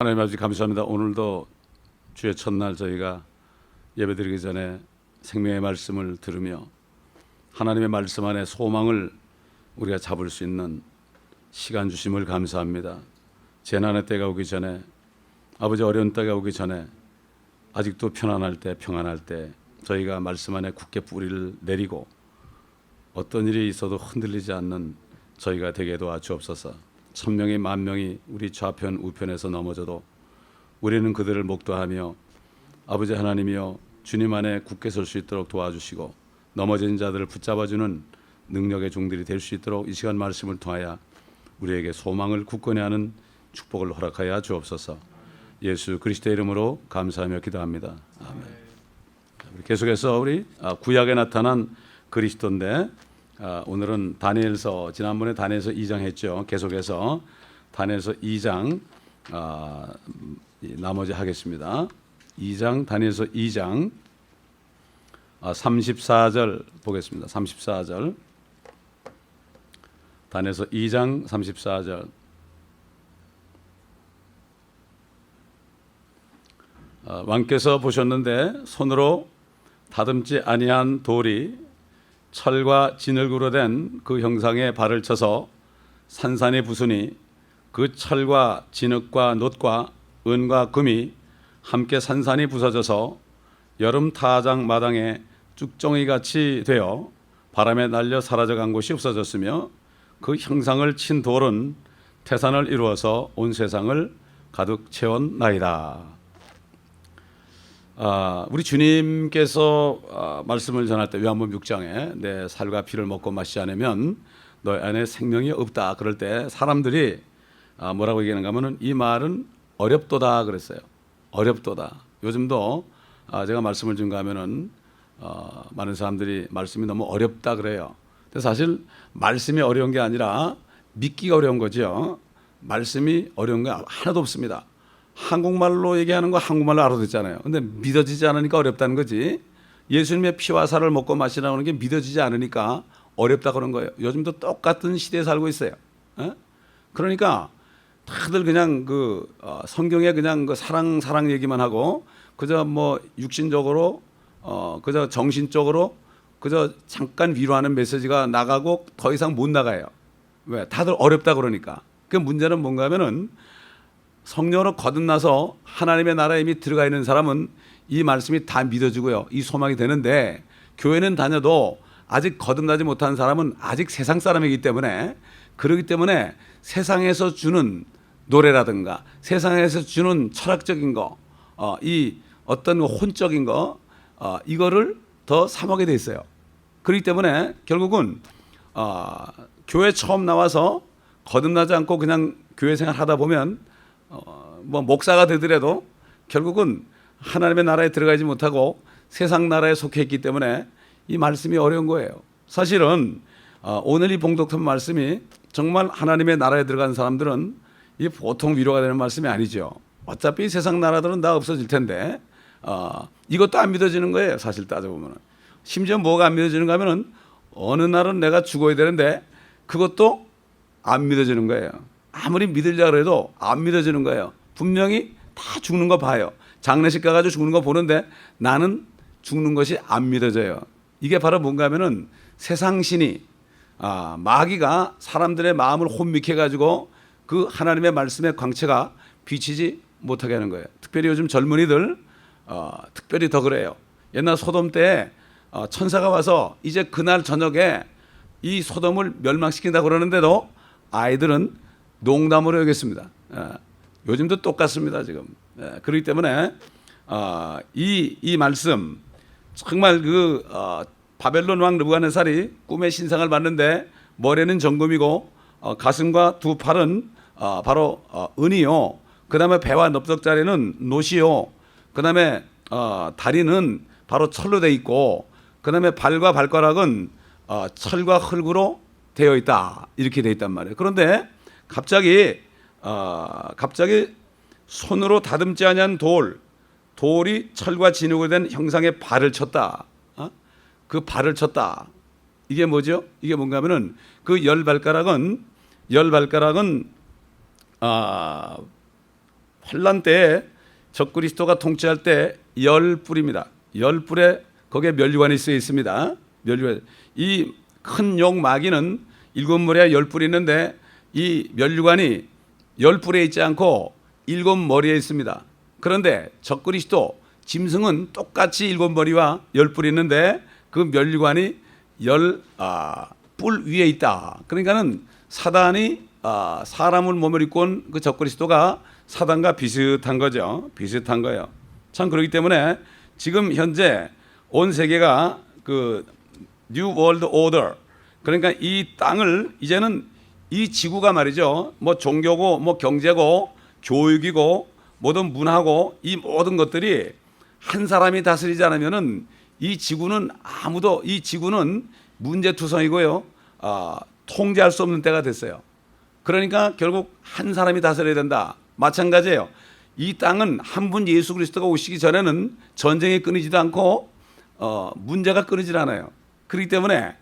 하나님 아버지 감사합니다. 오늘도 주의 첫날 저희가 예배드리기 전에 생명의 말씀을 들으며 하나님의 말씀 안에 소망을 우리가 잡을 수 있는 시간 주심을 감사합니다. 재난의 때가 오기 전에, 아버지 어려운 때가 오기 전에, 아직도 편안할 때, 평안할 때 저희가 말씀 안에 굳게 뿌리를 내리고 어떤 일이 있어도 흔들리지 않는 저희가 되게 도와주옵소서. 천명이 만명이 우리 좌편 우편에서 넘어져도 우리는 그들을 목도하며 아버지 하나님이여 주님 안에 굳게 설 수 있도록 도와주시고 넘어진 자들을 붙잡아주는 능력의 종들이 될 수 있도록 이 시간 말씀을 통하여 우리에게 소망을 굳건히 하는 축복을 허락하여 주옵소서. 예수 그리스도의 이름으로 감사하며 기도합니다. 아멘. 계속해서 우리 구약에 나타난 그리스도인데 오늘은 다니엘서, 지난번에 다니엘서 2장 했죠. 계속해서 다니엘서 2장 나머지 하겠습니다. 2장 다니엘서 2장 34절 보겠습니다. 34절 다니엘서 2장 34절 왕께서 보셨는데 손으로 다듬지 아니한 돌이 철과 진흙으로 된 그 형상에 발을 쳐서 산산이 부수니 그 철과 진흙과 놋과 은과 금이 함께 산산이 부서져서 여름 타장 마당에 쭉정이같이 되어 바람에 날려 사라져간 곳이 없어졌으며 그 형상을 친 돌은 태산을 이루어서 온 세상을 가득 채웠나이다. 우리 주님께서 말씀을 전할 때 요한복음 6장에 내 살과 피를 먹고 마시지 않으면 너희 안에 생명이 없다. 그럴 때 사람들이 뭐라고 얘기하는가 하면은 이 말은 어렵도다 그랬어요. 어렵도다. 요즘도 제가 말씀을 증거하면은 많은 사람들이 말씀이 너무 어렵다 그래요. 근데 사실 말씀이 어려운 게 아니라 믿기가 어려운 거죠. 말씀이 어려운 게 하나도 없습니다. 한국말로 얘기하는 거 한국말로 알아듣잖아요. 근데 믿어지지 않으니까 어렵다는 거지. 예수님의 피와 살을 먹고 마시라는 게 믿어지지 않으니까 어렵다 그런 거예요. 요즘도 똑같은 시대에 살고 있어요. 그러니까 다들 그냥 성경에 그냥 그 사랑 얘기만 하고 그저 뭐 육신적으로 그저 정신적으로 그저 잠깐 위로하는 메시지가 나가고 더 이상 못 나가요. 왜? 다들 어렵다 그러니까. 그 문제는 뭔가 하면은 성령으로 거듭나서 하나님의 나라에 이미 들어가 있는 사람은 이 말씀이 다 믿어지고요. 이 소망이 되는데 교회는 다녀도 아직 거듭나지 못한 사람은 아직 세상 사람이기 때문에 그렇기 때문에 세상에서 주는 노래라든가 세상에서 주는 철학적인 거, 이 어떤 혼적인 거, 이거를 더 사모하게 돼 있어요. 그렇기 때문에 결국은 교회 처음 나와서 거듭나지 않고 그냥 교회 생활 하다 보면 뭐 목사가 되더라도 결국은 하나님의 나라에 들어가지 못하고 세상 나라에 속해 있기 때문에 이 말씀이 어려운 거예요. 사실은 오늘 이 봉독한 말씀이 정말 하나님의 나라에 들어간 사람들은 이 보통 위로가 되는 말씀이 아니죠. 어차피 세상 나라들은 다 없어질 텐데 이것도 안 믿어지는 거예요. 사실 따져보면 심지어 뭐가 안 믿어지는가 하면은 어느 날은 내가 죽어야 되는데 그것도 안 믿어지는 거예요. 아무리 믿으려고 해도 안 믿어지는 거예요. 분명히 다 죽는 거 봐요. 장례식 가가지고 죽는 거 보는데 나는 죽는 것이 안 믿어져요. 이게 바로 뭔가 하면은 세상신이 마귀가 사람들의 마음을 혼미케 해가지고 그 하나님의 말씀의 광채가 비치지 못하게 하는 거예요. 특별히 요즘 젊은이들 특별히 더 그래요. 옛날 소돔 때 천사가 와서 이제 그날 저녁에 이 소돔을 멸망시킨다고 그러는데도 아이들은 농담으로 여겼습니다. 요즘도 똑같습니다. 지금. 그렇기 때문에 이 말씀 정말 바벨론 왕 느부갓네살이 꿈의 신상을 봤는데 머리는 정금이고 가슴과 두 팔은 바로 은이요. 그 다음에 배와 넓적자리는 놋이요. 그 다음에 다리는 바로 철로 돼 있고 그 다음에 발과 발가락은 철과 흙으로 되어 있다. 이렇게 돼 있단 말이에요. 그런데 갑자기 손으로 다듬지 아니한 돌이 철과 진흙으로 된 형상의 발을 쳤다. 그 발을 쳤다. 이게 뭐죠? 이게 뭔가 하면은 그 열 발가락은 환란 때에 적그리스도가 통치할 때 열 뿔입니다. 열 뿔에 거기에 면류관이 쓰여 있습니다. 면류관. 이 큰 용 마귀는 일곱 머리에 열 뿔이 있는데 이 면류관이 열 뿔에 있지 않고 일곱 머리에 있습니다. 그런데 적그리스도 짐승은 똑같이 일곱 머리와 열 뿔이 있는데 그 면류관이 뿔 위에 있다. 그러니까는 사단이 사람을 몸을 입고 온 그 적그리스도가 사단과 비슷한 거죠. 비슷한 거예요. 참 그렇기 때문에 지금 현재 온 세계가 그 뉴 월드 오더, 그러니까 이 땅을 이제는 이 지구가 말이죠. 뭐 종교고 뭐 경제고 교육이고 모든 문화고 이 모든 것들이 한 사람이 다스리지 않으면은 이 지구는 문제투성이고요. 통제할 수 없는 때가 됐어요. 그러니까 결국 한 사람이 다스려야 된다. 마찬가지예요. 이 땅은 한 분 예수 그리스도가 오시기 전에는 전쟁이 끊이지도 않고 문제가 끊이질 않아요. 그렇기 때문에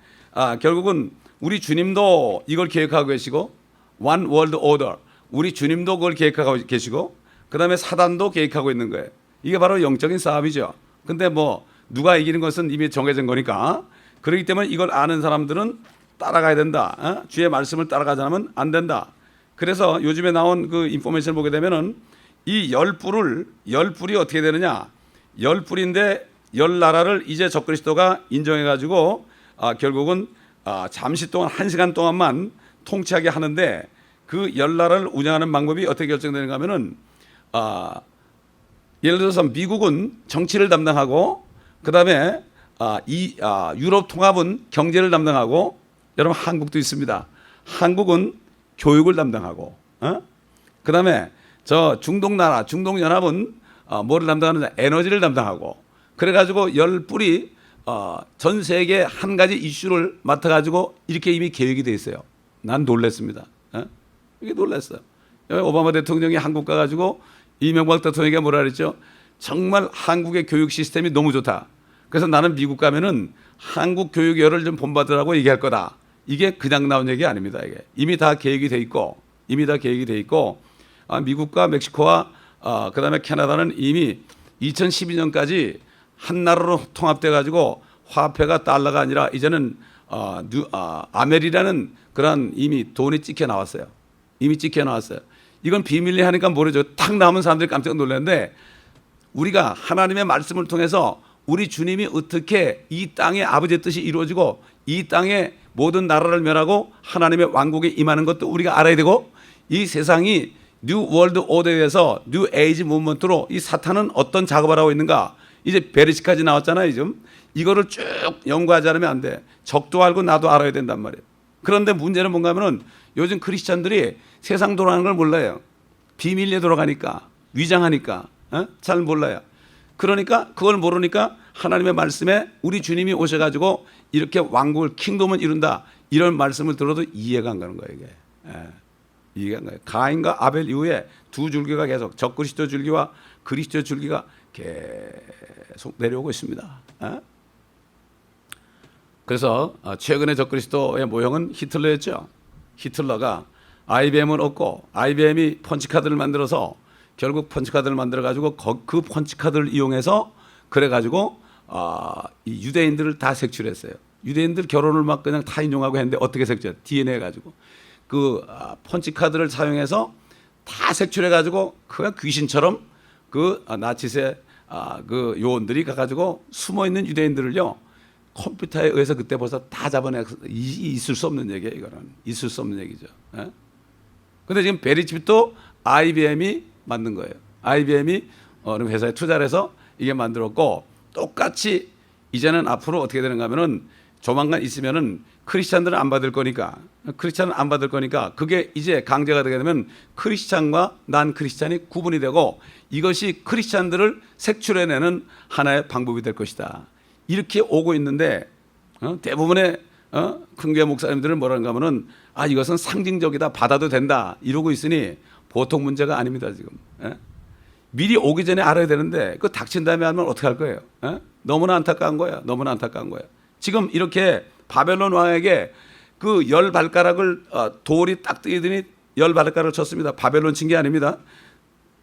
결국은 우리 주님도 이걸 계획하고 계시고 One World Order, 우리 주님도 그걸 계획하고 계시고 그 다음에 사단도 계획하고 있는 거예요. 이게 바로 영적인 싸움이죠. 근데 뭐 누가 이기는 것은 이미 정해진 거니까, 그렇기 때문에 이걸 아는 사람들은 따라가야 된다. 주의 말씀을 따라가지 않으면 안 된다. 그래서 요즘에 나온 그 인포메이션을 보게 되면은 이 열 뿔이 어떻게 되느냐? 열 뿔인데 열 나라를 이제 적그리스도가 인정해 가지고 결국은 잠시 동안 1시간 동안만 통치하게 하는데 그 열 나라를 운영하는 방법이 어떻게 결정되는가 하면은 예를 들어서 미국은 정치를 담당하고 그다음에 유럽 통합은 경제를 담당하고, 여러분 한국도 있습니다. 한국은 교육을 담당하고, 그다음에 저 중동 나라 중동연합은 뭐를 담당하느냐, 에너지를 담당하고, 그래가지고 열 뿔이 전 세계 한 가지 이슈를 맡아가지고 이렇게 이미 계획이 돼 있어요. 난 놀랐습니다. 이게 놀랐어요. 오바마 대통령이 한국 가가지고 이명박 대통령이 뭐라 그랬죠? 정말 한국의 교육 시스템이 너무 좋다. 그래서 나는 미국 가면은 한국 교육열을 좀 본받으라고 얘기할 거다. 이게 그냥 나온 얘기 아닙니다. 이게 이미 다 계획이 돼 있고, 미국과 멕시코와 그다음에 캐나다는 이미 2012년까지 한 나라로 통합돼 가지고 화폐가 달러가 아니라 이제는 아멜이라는 그런 이미 돈이 찍혀 나왔어요. 이건 비밀리 하니까 모르죠. 탁 나오면 사람들이 깜짝 놀랐는데, 우리가 하나님의 말씀을 통해서 우리 주님이 어떻게 이 땅의 아버지의 뜻이 이루어지고 이 땅의 모든 나라를 멸하고 하나님의 왕국에 임하는 것도 우리가 알아야 되고, 이 세상이 뉴 월드 오더에 의해서 뉴 에이지 무브먼트로 이 사탄은 어떤 작업을 하고 있는가, 이제 베르시까지 나왔잖아요. 좀 이거를 쭉 연구하지 않으면 안 돼. 적도 알고 나도 알아야 된단 말이에요. 그런데 문제는 뭔가 하면은 요즘 크리스찬들이 세상 돌아가는 걸 몰라요. 비밀리에 돌아가니까, 위장하니까 잘 몰라요. 그러니까 그걸 모르니까 하나님의 말씀에 우리 주님이 오셔가지고 이렇게 왕국을 킹덤을 이룬다, 이런 말씀을 들어도 이해가 안 가는 거예요. 이게 이해가 안 가요. 가인과 아벨 이후에 두 줄기가 계속, 적그리스도 줄기와 그리스도 줄기가 계속 내려오고 있습니다. 그래서 최근에 적그리스도의 모형은 히틀러였죠. 히틀러가 IBM을 얻고 IBM이 펀치카드를 만들어서 결국 펀치카드를 만들어 가지고 그 펀치카드를 이용해서 그래 가지고 이 유대인들을 다 색출했어요. 유대인들 결혼을 막 그냥 다 인용하고 했는데 어떻게 색출해? DNA 가지고 그 펀치카드를 사용해서 다 색출해 가지고 그 귀신처럼 그 나치세 그 요원들이 가가지고 숨어 있는 유대인들을요 컴퓨터에 의해서 그때 벌써 다 잡아내. 있을 수 없는 얘기예요. 이거는 있을 수 없는 얘기죠. 근데 지금 베리칩도 IBM이 만든 거예요. IBM이 어느 회사에 투자를 해서 이게 만들었고, 똑같이 이제는 앞으로 어떻게 되는가 하면은 조만간 있으면은 크리스찬들은 안 받을 거니까, 그게 이제 강제가 되게 되면 크리스찬과 난 크리스찬이 구분이 되고 이것이 크리스찬들을 색출해내는 하나의 방법이 될 것이다. 이렇게 오고 있는데 대부분의 큰 교회 목사님들은 뭐라는가 하면은 이것은 상징적이다, 받아도 된다 이러고 있으니 보통 문제가 아닙니다. 지금 미리 오기 전에 알아야 되는데 그 닥친 다음에 하면 어떻게 할 거예요? 너무나 안타까운 거야. 지금 이렇게 바벨론 왕에게 그 열 발가락을 돌이 딱 뜨이더니 열 발가락을 쳤습니다. 바벨론 친 게 아닙니다.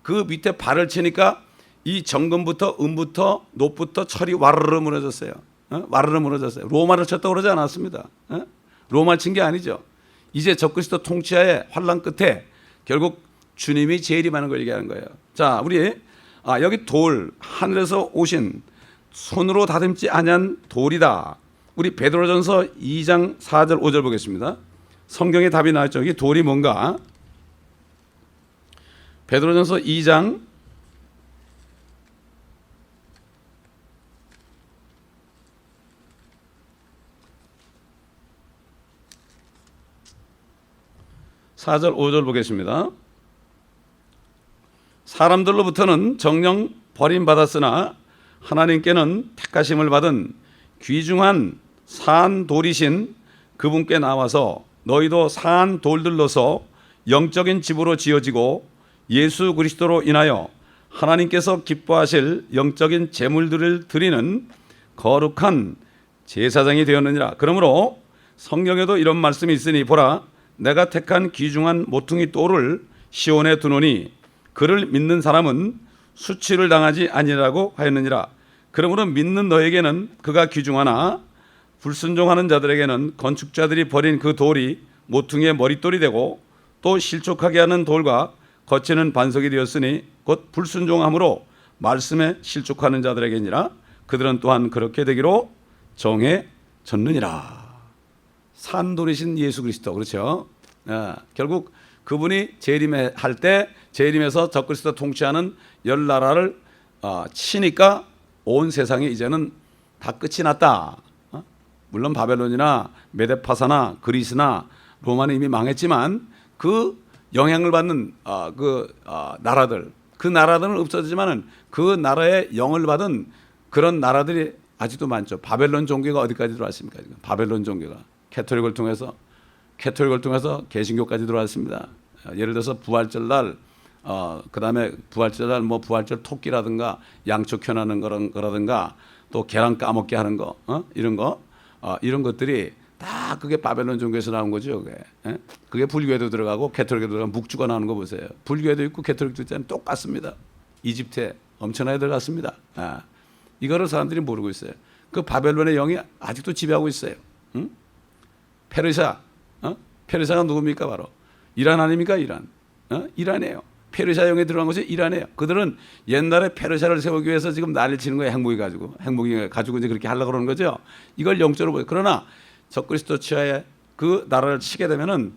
그 밑에 발을 치니까 이 정금부터 음부터 높부터 철이 와르르 무너졌어요. 와르르 무너졌어요. 로마를 쳤다고 그러지 않았습니다. 로마를 친 게 아니죠. 이제 적그리스도 통치하에 환란 끝에 결국 주님이 재림하는 걸 얘기하는 거예요. 자, 우리 여기 돌, 하늘에서 오신 손으로 다듬지 아니한 돌이다. 우리 베드로전서 2장 4절 5절 보겠습니다. 성경에 답이 나왔죠. 이 돌이 뭔가? 베드로전서 2장 4절 5절 보겠습니다. 사람들로부터는 정령 버림받았으나 하나님께는 택하심을 받은 귀중한 산 돌이신 그분께 나와서 너희도 산 돌들로서 영적인 집으로 지어지고 예수 그리스도로 인하여 하나님께서 기뻐하실 영적인 제물들을 드리는 거룩한 제사장이 되었느니라. 그러므로 성경에도 이런 말씀이 있으니 보라 내가 택한 귀중한 모퉁이 돌을 시온에 두노니 그를 믿는 사람은 수치를 당하지 아니라고 하였느니라. 그러므로 믿는 너에게는 그가 귀중하나 불순종하는 자들에게는 건축자들이 버린 그 돌이 모퉁이의 머릿돌이 되고 또 실족하게 하는 돌과 거치는 반석이 되었으니 곧 불순종함으로 말씀에 실족하는 자들에게니라. 그들은 또한 그렇게 되기로 정해졌느니라. 산돌이신 예수 그리스도, 그렇죠? 결국 그분이 재림할 때 재림해서 적그리스도 통치하는 열 나라를 치니까 온 세상에 이제는 다 끝이 났다. 물론 바벨론이나 메데파사나 그리스나 로마는 이미 망했지만 그 영향을 받는 나라들, 그 나라들은 없어지지만은 그 나라의 영을 받은 그런 나라들이 아직도 많죠. 바벨론 종교가 어디까지 들어왔습니까? 지금 바벨론 종교가 캐톨릭을 통해서 개신교까지 들어왔습니다. 예를 들어서 부활절 날, 그다음에 부활절 날 뭐 부활절 토끼라든가 양초 켜나는 거라든가 또 계란 까먹게 하는 거, 이런 거, 이런 것들이 다 그게 바벨론 종교에서 나온 거죠. 그게 불교에도 들어가고 캐톨릭에도 들어가고 묵주가 나오는 거 보세요. 불교에도 있고 캐톨릭도 있잖아요. 똑같습니다. 이집트에 엄청나게 들어갔습니다. 이거를 사람들이 모르고 있어요. 그 바벨론의 영이 아직도 지배하고 있어요. 페르시아, 페르시아가 누굽니까? 바로 이란 아닙니까? 이란, 이란이에요. 페르시아 영에 들어간 것이 이란이에요. 그들은 옛날에 페르시아를 세우기 위해서 지금 난리 치는 거예요. 행복이 가지고 이제 그렇게 하려고 그러는 거죠. 이걸 영적으로 보여요. 그러나 적그리스도 치하에 그 나라를 치게 되면은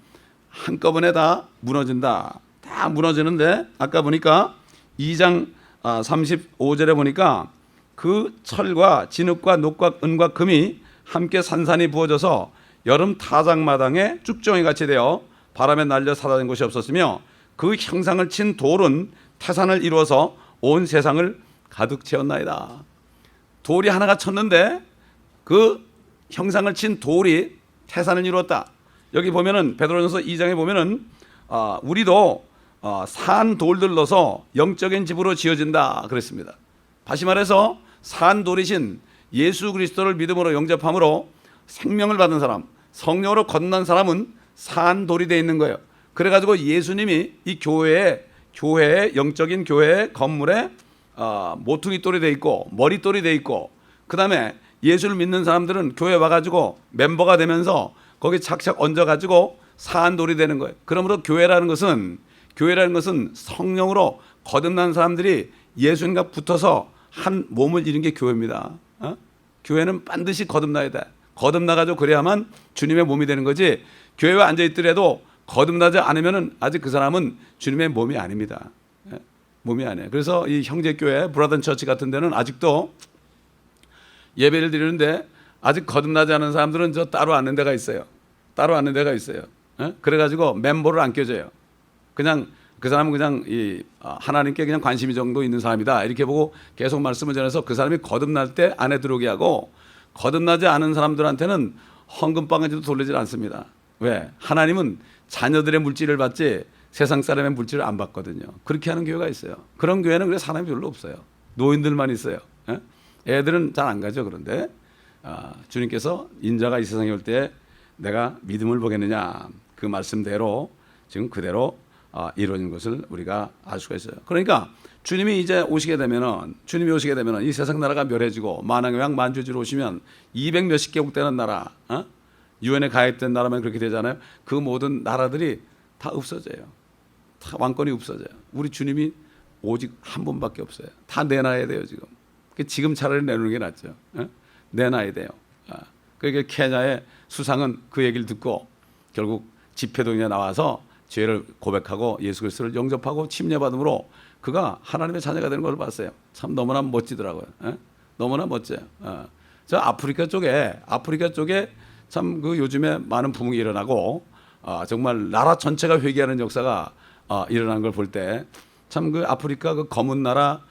한꺼번에 다 무너진다. 다 무너지는데 아까 보니까 2장 35절에 보니까 그 철과 진흙과 녹과 은과 금이 함께 산산이 부어져서 여름 타작마당에 쭉정이 같이 되어 바람에 날려 사라진 곳이 없었으며 그 형상을 친 돌은 태산을 이루어서 온 세상을 가득 채웠나이다. 돌이 하나가 쳤는데 그 형상을 친 돌이 태산을 이루었다. 여기 보면은 베드로전서 2장에 보면은 우리도 산 돌들로서 영적인 집으로 지어진다 그랬습니다. 다시 말해서 산 돌이신 예수 그리스도를 믿음으로 영접함으로 생명을 받은 사람, 성령으로 거듭난 사람은 산 돌이 되어 있는 거예요. 그래가지고 예수님이 이 교회의 영적인 교회의 건물에 모퉁이 돌이 되어 있고 머릿돌이 되어 있고, 그 다음에 예수를 믿는 사람들은 교회 와가지고 멤버가 되면서 거기 착착 얹어가지고 산 돌이 되는 거예요. 그러므로 교회라는 것은 성령으로 거듭난 사람들이 예수님과 붙어서 한 몸을 이룬 게 교회입니다. 교회는 반드시 거듭나야 돼. 거듭나가지고 그래야만 주님의 몸이 되는 거지. 교회에 앉아있더라도 거듭나지 않으면 아직 그 사람은 주님의 몸이 아닙니다. 몸이 아니에요. 그래서 이 형제교회 브라던 처치 같은 데는 아직도 예배를 드리는데 아직 거듭나지 않은 사람들은 저 따로 앉는 데가 있어요. 그래가지고 멤버를 안 껴줘요. 그냥 그 사람은 그냥 하나님께 그냥 관심이 정도 있는 사람이다 이렇게 보고 계속 말씀을 전해서 그 사람이 거듭날 때 안에 들어오게 하고, 거듭나지 않은 사람들한테는 헌금방아지도 돌리질 않습니다. 왜? 하나님은 자녀들의 물질을 받지 세상 사람의 물질을 안 받거든요. 그렇게 하는 교회가 있어요. 그런 교회는 그래서 사람이 별로 없어요. 노인들만 있어요. 애들은 잘 안 가죠. 그런데 주님께서 인자가 이 세상에 올 때 내가 믿음을 보겠느냐, 그 말씀대로 지금 그대로 이루어진 것을 우리가 알 수가 있어요. 그러니까 주님이 이제 오시게 되면은 이 세상 나라가 멸해지고 만왕의 왕 만주주로 오시면 200 몇십 개국 되는 나라, 유엔에 가입된 나라면 그렇게 되잖아요. 그 모든 나라들이 다 없어져요. 다 왕권이 없어져요. 우리 주님이 오직 한 분밖에 없어요. 다 내놔야 돼요 지금. 지금 차라리 내놓는 게 낫죠. 내놔야 돼요. 그러니까 케냐의 수상은 그 얘기를 듣고 결국 집회동에 나와서 죄를 고백하고 예수 그리스도를 영접하고 침례받음으로 그가 하나님의 자녀가 되는 걸 봤어요. 참 너무나 멋지더라고요. 너무나 멋져요. 저 아프리카 쪽에 참 그 요즘에 많은 부흥이 일어나고 정말 나라 전체가 회개하는 역사가 일어난 걸 볼 때 참 그 아프리카 그 검은 나라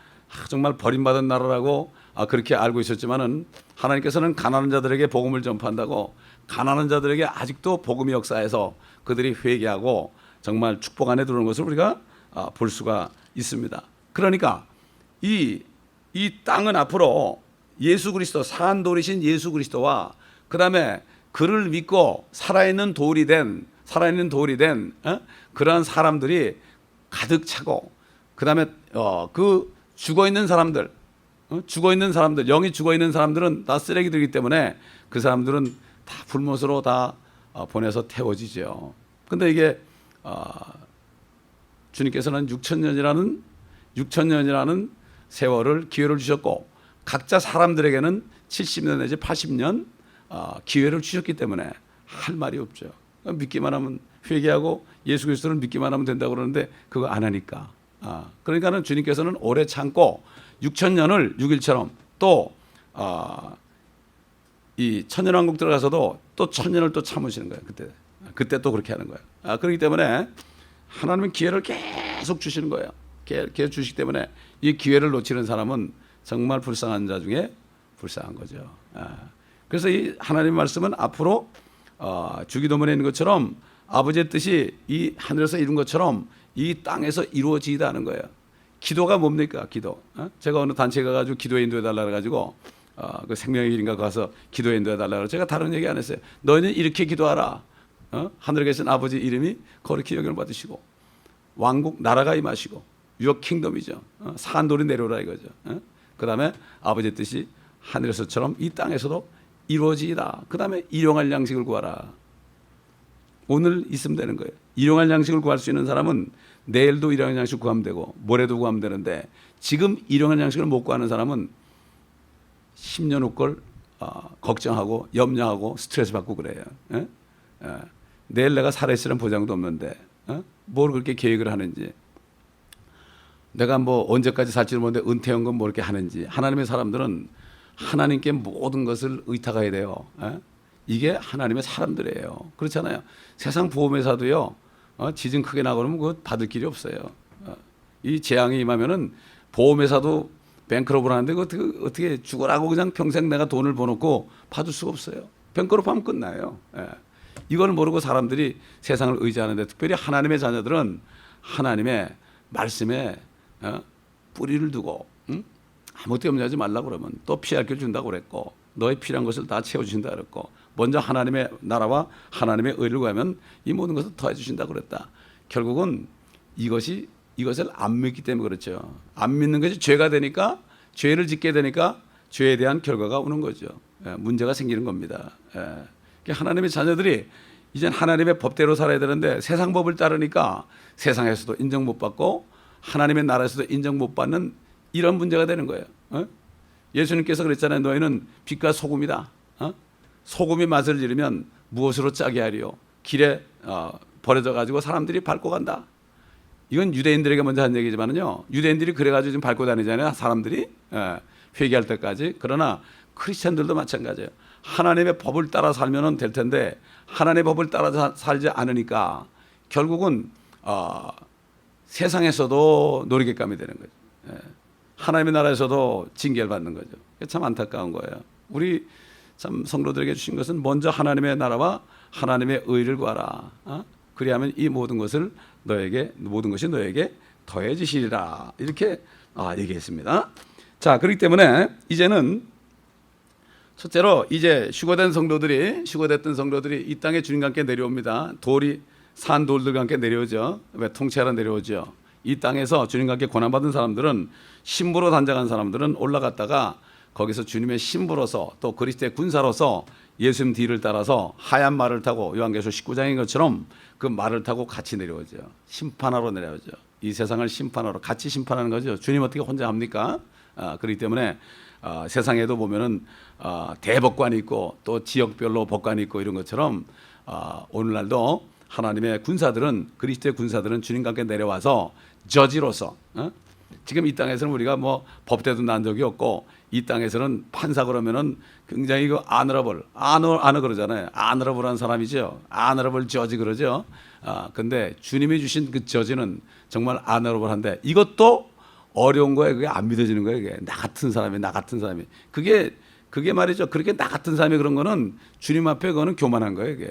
정말 버림받은 나라라고 그렇게 알고 있었지만은 하나님께서는 가난한 자들에게 복음을 전파한다고 가난한 자들에게 아직도 복음의 역사에서 그들이 회개하고 정말 축복 안에 들어오는 것을 우리가 볼 수가 있습니다. 그러니까 이 땅은 앞으로 예수 그리스도 사한 돌이신 예수 그리스도와 그다음에 그를 믿고 살아있는 돌이 된 그러한 사람들이 가득 차고 그다음에 그 죽어 있는 사람들 영이 죽어 있는 사람들은 다 쓰레기들이기 때문에 그 사람들은 다 불못으로 다 보내서 태워지죠. 근데 이게 주님께서는 6천년이라는 세월을 기회를 주셨고 각자 사람들에게는 70년 내지 80년 기회를 주셨기 때문에 할 말이 없죠. 믿기만 하면 회개하고 예수 그리스도를 믿기만 하면 된다고 그러는데 그거 안 하니까. 그러니까는 주님께서는 오래 참고 6천년을 6일처럼 또 이 천년왕국 들어가서도 또 1000년을 또 참으시는 거예요. 그때 또 그렇게 하는 거예요. 그렇기 때문에 하나님은 기회를 계속 주시는 거예요. 기회 주시기 때문에 이 기회를 놓치는 사람은 정말 불쌍한 자 중에 불쌍한 거죠. 그래서 이 하나님의 말씀은 앞으로 주기도문에 있는 것처럼 아버지의 뜻이 이 하늘에서 이룬 것처럼 이 땅에서 이루어지다 하는 거예요. 기도가 뭡니까? 기도. 제가 어느 단체에 가가지고 기도에 인도해 달라 그래가지고 그 생명의 길인가 가서 기도에 인도해 달라 그래서 제가 다른 얘기 안 했어요. 너희는 이렇게 기도하라. 하늘에 계신 아버지 이름이 거룩히 여김을 받으시고 왕국 나라가 임하시고 Your kingdom이죠. 산돌이 내려오라 이거죠. 그 다음에 아버지의 뜻이 하늘에서처럼 이 땅에서도 이루어지이다. 그 다음에 일용할 양식을 구하라. 오늘 있으면 되는 거예요. 일용할 양식을 구할 수 있는 사람은 내일도 일용할 양식 구하면 되고 모레도 구하면 되는데 지금 일용할 양식을 못 구하는 사람은 10년 후 걸 걱정하고 염려하고 스트레스 받고 그래요. 내일 내가 살아있으려는 보장도 없는데 뭘 그렇게 계획을 하는지 내가 뭐 언제까지 살지를 모르는데 은퇴연금 뭐 이렇게 하는지 하나님의 사람들은 하나님께 모든 것을 의탁해야 돼요. 이게 하나님의 사람들이에요. 그렇잖아요. 세상 보험회사도요. 지진 크게 나고 그러면 그거 받을 길이 없어요. 이 재앙이 임하면은 보험회사도 뱅크럽을 하는데 어떻게 죽어라고 그냥 평생 내가 돈을 버놓고 받을 수가 없어요. 뱅크럽하면 끝나요. 이걸 모르고 사람들이 세상을 의지하는데 특별히 하나님의 자녀들은 하나님의 말씀에 뿌리를 두고 아무것도 염려하지 말라고 그러면 또 피할 길 준다고 그랬고 너의 필요한 것을 다 채워주신다 그랬고 먼저 하나님의 나라와 하나님의 의를 구하면 이 모든 것을 더해 주신다고 그랬다. 결국은 이것을 안 믿기 때문에 그렇죠. 안 믿는 것이 죄가 되니까 죄를 짓게 되니까 죄에 대한 결과가 오는 거죠. 문제가 생기는 겁니다. 하나님의 자녀들이 이젠 하나님의 법대로 살아야 되는데 세상 법을 따르니까 세상에서도 인정 못 받고 하나님의 나라에서도 인정 못 받는 이런 문제가 되는 거예요. 예수님께서 그랬잖아요. 너희는 빛과 소금이다. 소금이 맛을 잃으면 무엇으로 짜게 하리요? 길에 버려져 가지고 사람들이 밟고 간다. 이건 유대인들에게 먼저 한 얘기지만은요. 유대인들이 그래가지고 지금 밟고 다니잖아요. 사람들이 회개할 때까지. 그러나 크리스천들도 마찬가지예요. 하나님의 법을 따라 살면 될 텐데 하나님의 법을 따라 살지 않으니까 결국은 세상에서도 놀이개감이 되는 거죠. 하나님의 나라에서도 징계를 받는 거죠. 참 안타까운 거예요. 우리 참 성도들에게 주신 것은 먼저 하나님의 나라와 하나님의 의를 구하라. 그리하면 이 모든 것이 너에게 더해지시리라. 이렇게 얘기했습니다. 자, 그렇기 때문에 이제는 첫째로 이제 휴거됐던 성도들이 이 땅에 주님과 함께 내려옵니다. 돌이 산 돌들과 함께 내려오죠. 왜 통치하러 내려오죠. 이 땅에서 주님과 함께 고난받은 사람들은 신부로 단장한 사람들은 올라갔다가 거기서 주님의 신부로서 또 그리스도의 군사로서 예수님 뒤를 따라서 하얀 말을 타고 요한계시록 19장인 것처럼 그 말을 타고 같이 내려오죠. 심판하러 내려오죠. 이 세상을 심판하러 같이 심판하는 거죠. 주님 어떻게 혼자 합니까? 그렇기 때문에 세상에도 보면은 대법관이 있고 또 지역별로 법관이 있고 이런 것처럼 오늘날도 하나님의 군사들은 그리스도의 군사들은 주님과 함께 내려와서 저지로서 지금 이 땅에서는 우리가 뭐 법대도 난 적이 없고 이 땅에서는 판사 그러면은 굉장히 그 아너 그러잖아요. 아너러블한 사람이죠. 아너러블 저지 그러죠. 근데 주님이 주신 그 저지는 정말 아너러블한데 이것도 어려운 거예요. 그게 안 믿어지는 거예요. 그게 나 같은 사람이 그게 말이죠. 그렇게 나 같은 사람이 그런 거는 주님 앞에 그거는 교만한 거예요. 이게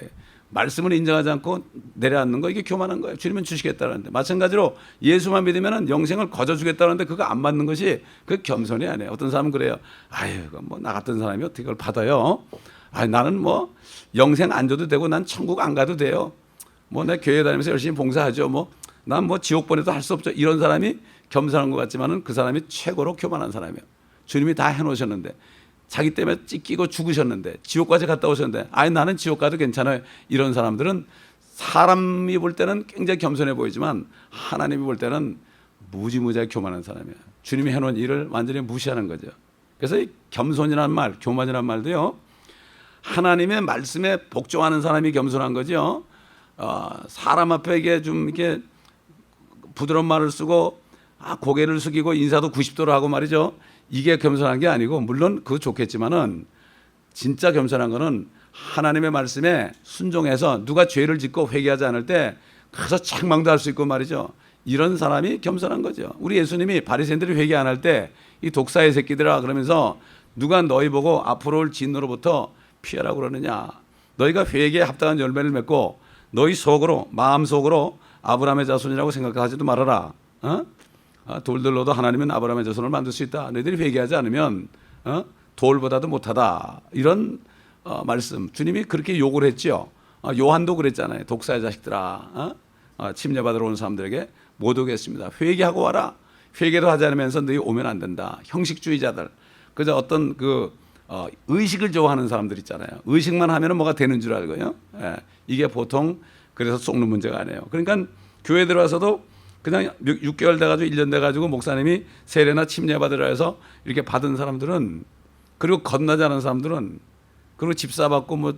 말씀을 인정하지 않고 내려앉는 거 이게 교만한 거예요. 주님은 주시겠다는데 마찬가지로 예수만 믿으면 영생을 거저 주겠다는데 그거 안 받는 것이 그 겸손이 아니에요. 어떤 사람은 그래요. 아유, 뭐 나 같은 사람이 어떻게 그걸 받아요? 나는 뭐 영생 안 줘도 되고 난 천국 안 가도 돼요. 뭐 내 교회 다니면서 열심히 봉사하죠. 뭐 난 뭐 지옥 보내도 할 수 없죠. 이런 사람이 겸손한 것 같지만은 그 사람이 최고로 교만한 사람이에요. 주님이 다 해놓으셨는데. 자기 때문에 찢기고 죽으셨는데 지옥까지 갔다 오셨는데 나는 지옥 가도 괜찮아요. 이런 사람들은 사람이 볼 때는 굉장히 겸손해 보이지만 하나님이 볼 때는 무지무지하게 교만한 사람이에요. 주님이 해놓은 일을 완전히 무시하는 거죠. 그래서 이 겸손이라는 말, 교만이라는 말도요. 하나님의 말씀에 복종하는 사람이 겸손한 거죠. 사람 앞에 이게 좀 이렇게 부드러운 말을 쓰고 고개를 숙이고 인사도 90도로 하고 말이죠. 이게 겸손한 게 아니고 물론 그거 좋겠지만은 진짜 겸손한 거는 하나님의 말씀에 순종해서 누가 죄를 짓고 회개하지 않을 때 가서 책망도 할 수 있고 말이죠. 이런 사람이 겸손한 거죠. 우리 예수님이 바리새인들이 회개 안 할 때 이 독사의 새끼들아 그러면서 누가 너희 보고 앞으로 올 진노로부터 피하라고 그러느냐. 너희가 회개에 합당한 열매를 맺고 너희 속으로 마음속으로 아브라함의 자손이라고 생각하지도 말아라. 돌들로도 하나님은 아브라함의 자손을 만들 수 있다. 너희들이 회개하지 않으면 돌보다도 못하다. 이런 말씀 주님이 그렇게 욕을 했죠. 요한도 그랬잖아요. 독사의 자식들아 침례받으러 온 사람들에게 못 오겠습니다. 회개하고 와라. 회개도 하지 않으면서 너희 오면 안 된다. 형식주의자들. 그저 어떤 의식을 좋아하는 사람들 있잖아요. 의식만 하면 뭐가 되는 줄 알고요. 이게 보통 그래서 속는 문제가 아니에요. 그러니까 교회 들어와서도 그냥 6개월 돼가지고 1년 돼가지고 목사님이 세례나 침례 받으라 해서 이렇게 받은 사람들은 그리고 겁나지 않은 사람들은 그리고 집사 받고 뭐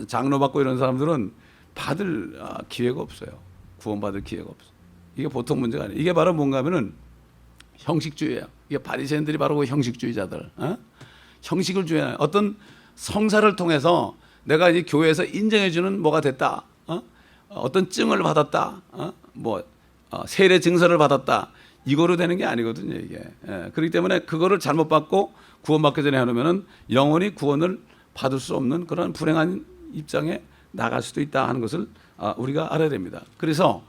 장로 받고 이런 사람들은 받을 기회가 없어요. 구원받을 기회가 없어요. 이게 보통 문제가 아니에요. 이게 바로 뭔가 하면은 형식주의예요. 이게 바리새인들이 바로 그 형식주의자들. 형식을 주의하는 어떤 성사를 통해서 내가 이제 교회에서 인정해주는 뭐가 됐다. 어떤 증을 받았다. 세례 증서를 받았다. 이거로 되는 게 아니거든요, 이게. 그렇기 때문에 그거를 잘못 받고 구원받기 전에 해놓으면은 영원히 구원을 받을 수 없는 그런 불행한 입장에 나갈 수도 있다 하는 것을 우리가 알아야 됩니다. 그래서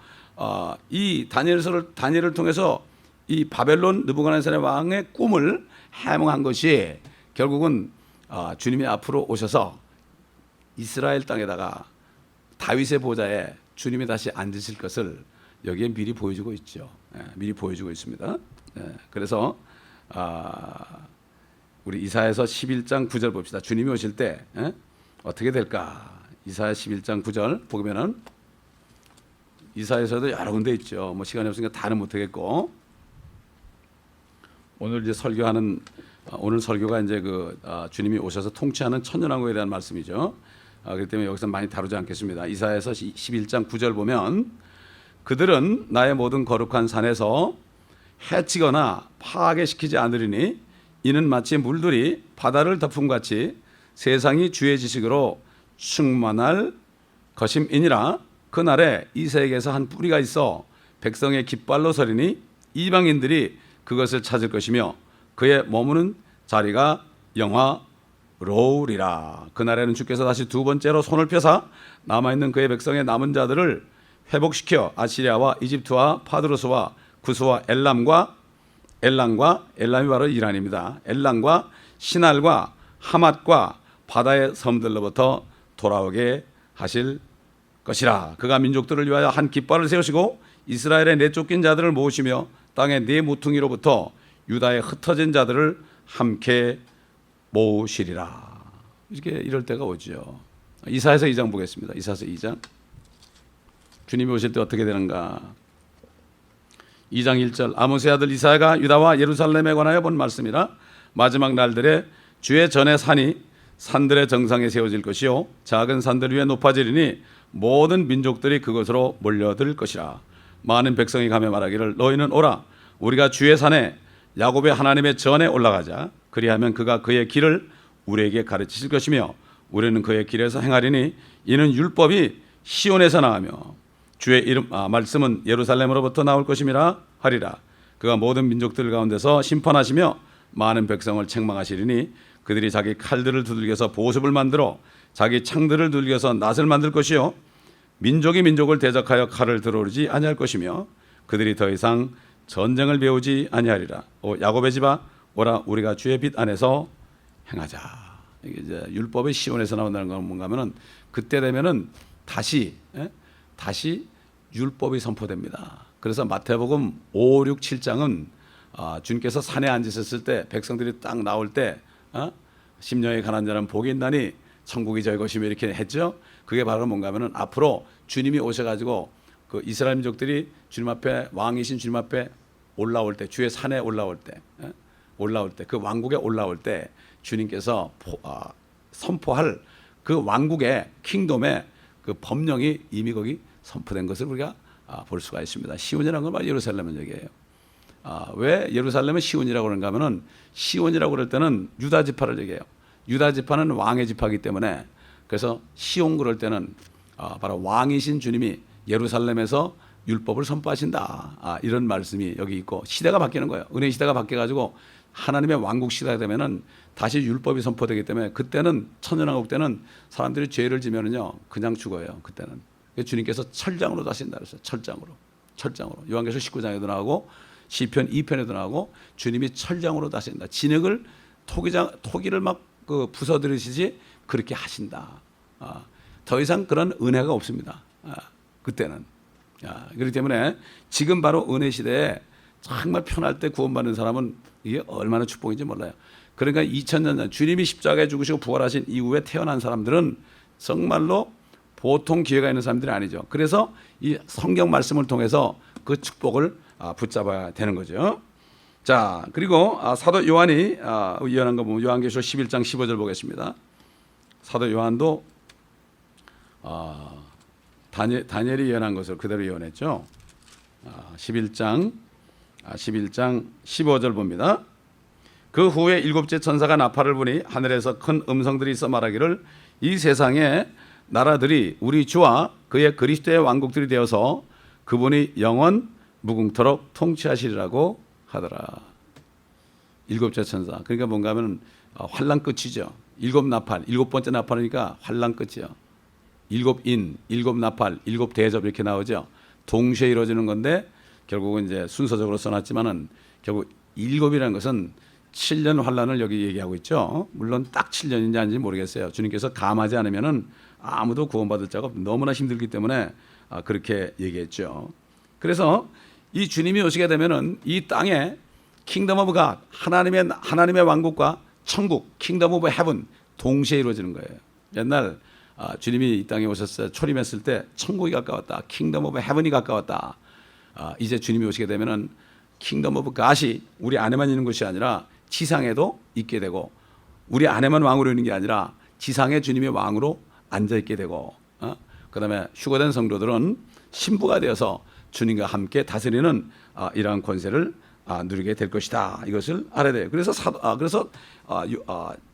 이 다니엘을 통해서 이 바벨론 느부갓네살 왕의 꿈을 해몽한 것이 결국은 주님이 앞으로 오셔서 이스라엘 땅에다가 다윗의 보좌에 주님이 다시 앉으실 것을 여기에 미리 보여주고 있죠. 미리 보여주고 있습니다. 그래서 우리 이사야서 11장 9절 봅시다. 주님이 오실 때 어떻게 될까? 이사야 11장 9절 보면은 이사야서도 여러 군데 있죠. 뭐 시간이 없으니까 다는 못하겠고 오늘 이제 설교하는 오늘 설교가 이제 주님이 오셔서 통치하는 천년왕국에 대한 말씀이죠. 그렇기 때문에 여기서 많이 다루지 않겠습니다. 이사야서 11장 9절 보면 그들은 나의 모든 거룩한 산에서 해치거나 파괴시키지 않으리니 이는 마치 물들이 바다를 덮음같이 세상이 주의 지식으로 충만할 것임이니라. 그날에 이색에서 한 뿌리가 있어 백성의 깃발로 서리니 이방인들이 그것을 찾을 것이며 그의 머무는 자리가 영화로우리라. 그날에는 주께서 다시 두 번째로 손을 펴사 남아있는 그의 백성의 남은 자들을 회복시켜 아시리아와 이집트와 파드로스와 구스와 엘람이 바로 이란입니다. 엘람과 신할과 하맛과 바다의 섬들로부터 돌아오게 하실 것이라. 그가 민족들을 위하여 한 깃발을 세우시고 이스라엘의 내쫓긴 자들을 모으시며 땅의 네 모퉁이로부터 유다의 흩어진 자들을 함께 모으시리라. 이렇게 이럴 때가 오죠. 이사야서 2장 보겠습니다. 이사야서 2장. 주님이 오실 때 어떻게 되는가? 2장 1절. 아모스의 아들 이사야가 유다와 예루살렘에 관하여 본 말씀이라. 마지막 날들에 주의 전에 산이 산들의 정상에 세워질 것이요 작은 산들 위에 높아지리니 모든 민족들이 그것으로 몰려들 것이라. 많은 백성이 가며 말하기를 너희는 오라 우리가 주의 산에 야곱의 하나님의 전에 올라가자. 그리하면 그가 그의 길을 우리에게 가르치실 것이며 우리는 그의 길에서 행하리니 이는 율법이 시온에서 나가며 주의 말씀은 예루살렘으로부터 나올 것임이라 하리라. 그가 모든 민족들 가운데서 심판하시며 많은 백성을 책망하시리니 그들이 자기 칼들을 두들겨서 보습을 만들어 자기 창들을 두들겨서 낫을 만들 것이요 민족이 민족을 대적하여 칼을 들어오르지 아니할 것이며 그들이 더 이상 전쟁을 배우지 아니하리라. 오 야곱의 집아 오라 우리가 주의 빛 안에서 행하자. 이게 이제 율법의 시온에서 나온다는 건 뭔가 하면은 그때 되면은 다시 율법이 선포됩니다. 그래서 마태복음 5, 6, 7장은 주님께서 산에 앉으셨을 때 백성들이 딱 나올 때 심령이 가난한 자는 복이 있나니 천국이 저희 것이며 이렇게 했죠. 그게 바로 뭔가 하면은 앞으로 주님이 오셔가지고 그 이스라엘 민족들이 주님 앞에 왕이신 주님 앞에 올라올 때 주의 산에 올라올 때 그 왕국에 올라올 때 주님께서 선포할 그 왕국의 킹덤의 그 법령이 이미 거기 선포된 것을 우리가 볼 수가 있습니다. 시온이라는 건 바로 예루살렘을 얘기해요. 왜 예루살렘은 시온이라고 그런가 하면은 시온이라고 그럴 때는 유다 지파를 얘기해요. 유다 지파는 왕의 지파이기 때문에 그래서 시온 그럴 때는 바로 왕이신 주님이 예루살렘에서 율법을 선포하신다. 이런 말씀이 여기 있고 시대가 바뀌는 거예요. 은혜 시대가 바뀌어가지고 하나님의 왕국 시대가 되면은 다시 율법이 선포되기 때문에 그때는 천년왕국 때는 사람들이 죄를 지면은요 그냥 죽어요. 그때는 주님께서 철장으로 다신다 그랬어요. 철장으로 요한계시록 19장에도 나오고 시편 2편에도 나오고 주님이 철장으로 다신다. 진흙을 토기를 막 부숴들으시지 그렇게 하신다. 더 이상 그런 은혜가 없습니다. 그때는. 그렇기 때문에 지금 바로 은혜 시대에 정말 편할 때 구원받는 사람은 이게 얼마나 축복인지 몰라요. 그러니까 2000년 전 주님이 십자가에 죽으시고 부활하신 이후에 태어난 사람들은 정말로 보통 기회가 있는 사람들이 아니죠. 그래서 이 성경 말씀을 통해서 그 축복을 붙잡아야 되는 거죠. 자, 그리고 사도 요한이 예언한 거 보면 요한계시록 11장 15절 보겠습니다. 사도 요한도 다니엘이 예언한 것을 그대로 예언했죠. 11장 15절 봅니다. 그 후에 일곱째 천사가 나팔을 부니 하늘에서 큰 음성들이 있어 말하기를 이 세상에 나라들이 우리 주와 그의 그리스도의 왕국들이 되어서 그분이 영원 무궁토록 통치하시리라고 하더라. 일곱째 천사. 그러니까 뭔가 하면 환란 끝이죠. 일곱 나팔, 일곱 번째 나팔이니까 환란 끝이요. 일곱 인, 일곱 나팔, 일곱 대접 이렇게 나오죠. 동시에 이루어지는 건데 결국은 이제 순서적으로 써놨지만은 결국 일곱이라는 것은 7년 환란을 여기 얘기하고 있죠. 물론 딱 7년인지 아닌지 모르겠어요. 주님께서 감하지 않으면은 아무도 구원받을 자가 너무나 힘들기 때문에 그렇게 얘기했죠. 그래서 이 주님이 오시게 되면은 이 땅에 킹덤 오브 갓 하나님의 왕국과 천국 킹덤 오브 헤븐 동시에 이루어지는 거예요. 옛날 주님이 이 땅에 오셨을 때 초림했을 때 천국이 가까웠다. 킹덤 오브 헤븐이 가까웠다. 이제 주님이 오시게 되면은 킹덤 오브 갓이 우리 안에만 있는 것이 아니라 지상에도 있게 되고 우리 안에만 왕으로 있는 게 아니라 지상에 주님의 왕으로 앉아 있게 되고 그다음에 휴거된 성도들은 신부가 되어서 주님과 함께 다스리는 이러한 권세를 누리게 될 것이다. 이것을 알아야 돼요. 그래서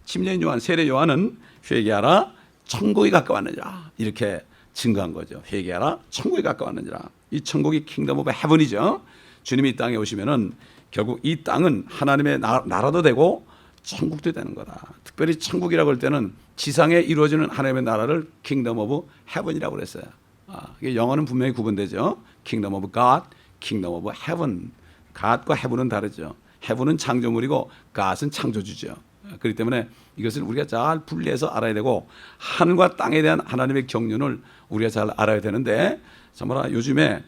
침례인 요한, 세례 요한은 회개하라 천국이 가까웠느니라 이렇게 증거한 거죠. 회개하라 천국이 가까웠느니라. 이 천국이 킹덤 오브 헤븐이죠. 주님이 이 땅에 오시면은 결국 이 땅은 하나님의 나라도 되고 천국도 되는 거다. 특별히 천국이라고 할 때는 지상에 이루어지는 하나님의 나라를 킹덤 오브 헤븐이라고 그랬어요. 이게 영어는 분명히 구분되죠. 킹덤 오브 갓, 킹덤 오브 헤븐. 갓과 헤븐은 다르죠. 헤븐은 창조물이고 갓은 창조주죠. 그렇기 때문에 이것을 우리가 잘 분리해서 알아야 되고 하늘과 땅에 대한 하나님의 경륜을 우리가 잘 알아야 되는데 정말 요즘에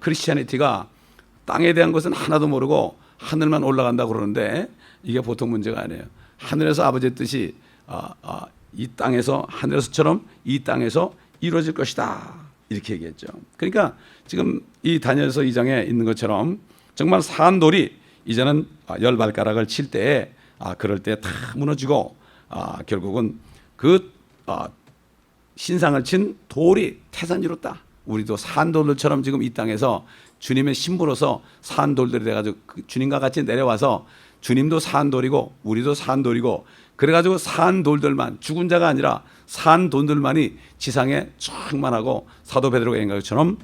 크리스티아니티가 땅에 대한 것은 하나도 모르고 하늘만 올라간다고 그러는데 이게 보통 문제가 아니에요. 하늘에서 아버지의 뜻이 이 땅에서 하늘에서처럼 이 땅에서 이루어질 것이다 이렇게 얘기했죠. 그러니까 지금 이 다니엘서 2장에 있는 것처럼 정말 산돌이 이제는 열 발가락을 칠 때에 그럴 때 다 무너지고 결국은 그 신상을 친 돌이 태산이롭다. 우리도 산돌들처럼 지금 이 땅에서 주님의 신부로서 산돌들이 돼가지고 주님과 같이 내려와서 주님도 산돌이고 우리도 산돌이고 그래가지고 산돌들만 죽은 자가 아니라 산돌들만이 지상에 충만하고 사도 베드로가 얘기한 것처럼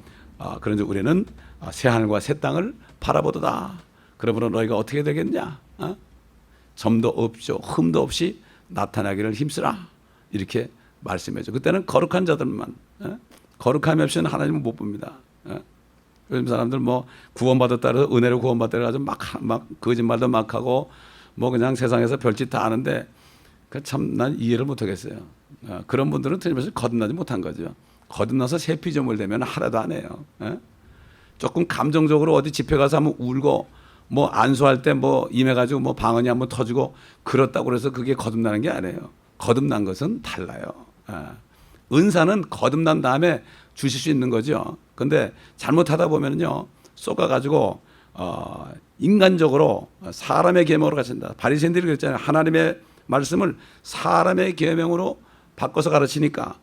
그런데 우리는 새 하늘과 새 땅을 바라보도다. 그러므로 너희가 어떻게 되겠냐? 점도 없죠. 흠도 없이 나타나기를 힘쓰라. 이렇게 말씀해줘. 그때는 거룩한 자들만 거룩함이 없이는 하나님을 못 봅니다. 요즘 사람들 뭐 구원받았다 해서 은혜로 구원받다 해가지고 막 거짓말도 막 하고 뭐 그냥 세상에서 별짓 다 아는데 참 난 이해를 못 하겠어요. 그런 분들은 틀림없이 거듭나지 못한 거죠. 거듭나서 새 피조물 되면 하나도 안 해요. 조금 감정적으로 어디 집회 가서 한번 울고 뭐 안수할 때 뭐 임해가지고 뭐 방언이 한번 터지고 그렇다고 그래서 그게 거듭나는 게 아니에요. 거듭난 것은 달라요. 은사는 거듭난 다음에 주실 수 있는 거죠. 근데 잘못하다 보면요 쏟아가지고 인간적으로 사람의 계명으로 가신다. 바리새인들이 그랬잖아요. 하나님의 말씀을 사람의 계명으로 바꿔서 가르치니까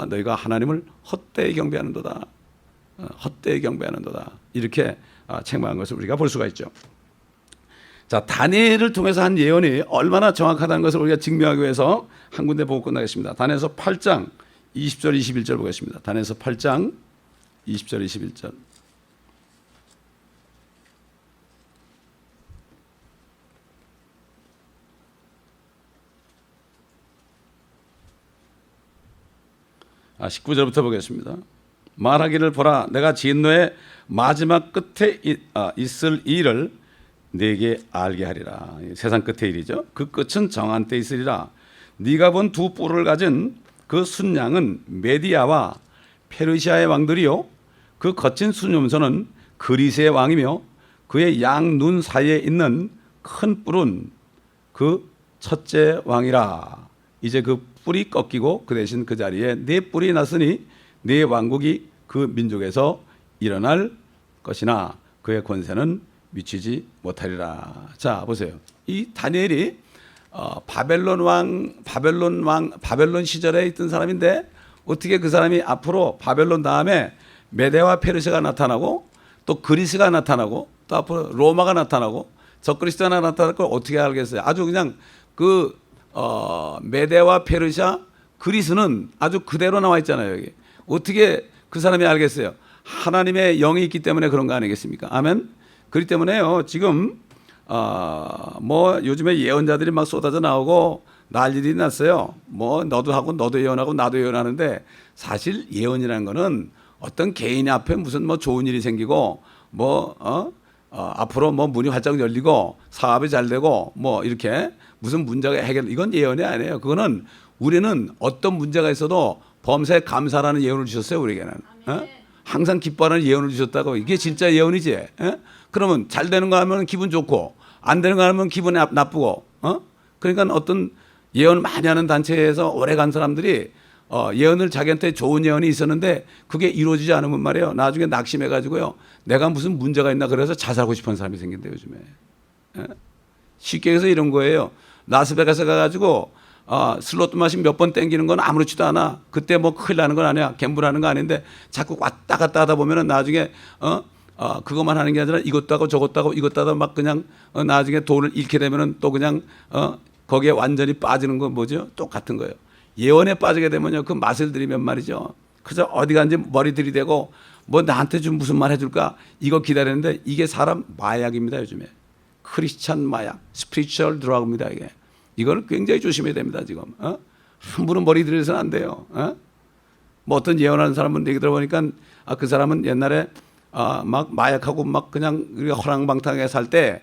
너희가 하나님을 헛되이 경배하는도다. 헛되이 경배하는도다. 이렇게 책망한 것을 우리가 볼 수가 있죠. 자, 다니엘을 통해서 한 예언이 얼마나 정확하다는 것을 우리가 증명하기 위해서 한 군데 보고 끝나겠습니다. 다니엘서 8장 20절 21절 보겠습니다. 다니엘서 8장 20절 21절. 아, 19절부터 보겠습니다. 말하기를 보라, 내가 진노의 마지막 끝에 있을 일을 네게 알게 하리라. 세상 끝의 일이죠. 그 끝은 정한 때 있으리라. 네가 본 두 뿔을 가진 그 순양은 메디아와 페르시아의 왕들이요, 그 거친 순염소는 그리스의 왕이며 그의 양 눈 사이에 있는 큰 뿔은 그 첫째 왕이라. 이제 그 뿔이 꺾이고 그 대신 그 자리에 네 뿔이 났으니 네 왕국이 그 민족에서 일어날 것이나 그의 권세는 미치지 못하리라. 자, 보세요. 이 다니엘이 바벨론 시절에 있던 사람인데 어떻게 그 사람이 앞으로 바벨론 다음에 메데와 페르시아가 나타나고 또 그리스가 나타나고 또 앞으로 로마가 나타나고 적그리스도가 나타날 걸 어떻게 알겠어요? 아주 그냥 그 메데와 페르시아 그리스는 아주 그대로 나와 있잖아요. 여기 어떻게 그 사람이 알겠어요? 하나님의 영이 있기 때문에 그런 거 아니겠습니까? 아멘. 그렇기 때문에요. 지금 뭐 요즘에 예언자들이 막 쏟아져 나오고 난리들이 났어요. 뭐 너도 하고 너도 예언하고 나도 예언하는데 사실 예언이라는 거는 어떤 개인 앞에 무슨 뭐 좋은 일이 생기고 뭐 앞으로 뭐 문이 활짝 열리고 사업이 잘 되고 뭐 이렇게 무슨 문제가 해결, 이건 예언이 아니에요. 그거는 우리는 어떤 문제가 있어도 범사에 감사라는 예언을 주셨어요. 우리에게는 항상 기뻐하는 예언을 주셨다고. 이게 진짜 예언이지. 그러면 잘 되는 거 하면 기분 좋고 안 되는 거 하면 기분 나쁘고. 그러니까 어떤 예언 많이 하는 단체에서 오래 간 사람들이 예언을 자기한테 좋은 예언이 있었는데 그게 이루어지지 않으면 말이에요. 나중에 낙심해가지고요. 내가 무슨 문제가 있나 그래서 자살하고 싶은 사람이 생긴대요. 요즘에. 쉽게 해서 이런 거예요. 라스베가스 가가지고 슬로트 마신 몇 번 땡기는 건 아무렇지도 않아. 그때 뭐 큰일 나는 건 아니야. 갬블하는 거 아닌데 자꾸 왔다 갔다 하다 보면은 나중에 그것만 하는 게 아니라 이것도 하고 저것도 하고 이것도 하다 막 그냥 나중에 돈을 잃게 되면은 또 그냥 거기에 완전히 빠지는 건 뭐죠? 똑같은 거예요. 예언에 빠지게 되면요. 그 맛을 들이면 말이죠. 그저 어디 간지 머리 들이대고 뭐 나한테 좀 무슨 말 해줄까? 이거 기다리는데 이게 사람 마약입니다. 요즘에. 크리스찬 마약, 스피리추얼 드러그입니다. 이게. 이걸 굉장히 조심해야 됩니다. 지금. 함부로 머리 들여서는 안 돼요. 뭐 어떤 예언하는 사람은 얘기 들어보니까 그 사람은 옛날에 막 마약하고 막 그냥 우리가 허랑방탕하게 살 때